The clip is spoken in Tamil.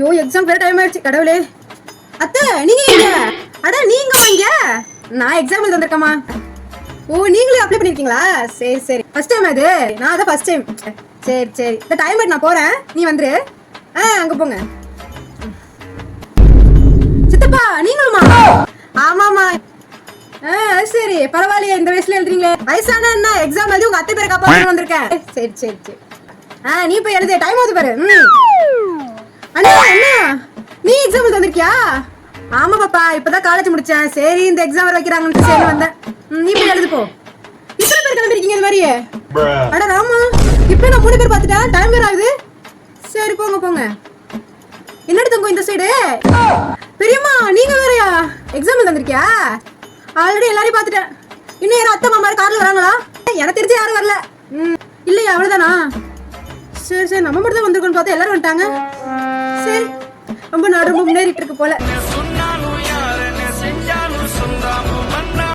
யோ எக்ஸாம் வேற டைம் ஆயிடுச்சு கடவுளே. அத்தை நீங்க எங்க? அட நீங்க வாங்க. நான் எக்ஸாம் எழுத வந்திருக்கேம்மா. ஓ நீங்களே அப்ளை பண்ணிருக்கீங்களா? சரி சரி. ஃபர்ஸ்ட் டைம் அது? நான் அதான் ஃபர்ஸ்ட் டைம். சரி சரி. இந்த டைம் ஆயிட்டு நான் போறேன். நீ வந்துரு. அங்க போங்க. சித்தப்பா நீங்களுமா? ஆமாமா. சரி பரவாயில்லையே இந்த வயசுல எழுதுறீங்களே. வயசான என்ன எக்ஸாம் எழுதி உங்க அத்தை பேரை காப்பாற்ற வந்திருக்கேன். சரி சரி சரி. நீ போய் எழுது. டைம் ஆகுது பாரு. அண்ணா அண்ணா நீ எக்ஸாம் எழுத வந்திருக்கியா? ஆமா பாப்பா இப்பதான் காலேஜ் முடிச்சேன். சரி இந்த எக்ஸாம் வர வைக்கிறாங்கன்னு சரி வந்தேன். நீ போய் எழுது போ. இத்தனை பேர் கிளம்பிருக்கீங்க இந்த மாதிரி? அட ராமா இப்ப நான் 3 பேர் பார்த்துட்டேன். டைம் வேற ஆகுது. சரி போங்க போங்க. என்னடி தங்கம் இந்த சைடு? பெரியம்மா நீங்க வேறயா எக்ஸாம் எழுத வந்திருக்கியா? ஆல்ரெடி எல்லாரையும் பார்த்துட்டேன். இன்னும் யாரும் அத்தை மாமா கார்ல வராங்களா? எனக்கு தெரிஞ்சு யாரும் வரல. இல்லையா அவ்வளவுதானா? சரி சரி நம்ம மட்டும் தான் வந்திருக்கோம்னு பார்த்தா எல்லாரும் வந்துட்டாங்க. சரி ரொம்ப நாடு ரொம்ப முன்னேறிட்டு இருக்கு போல.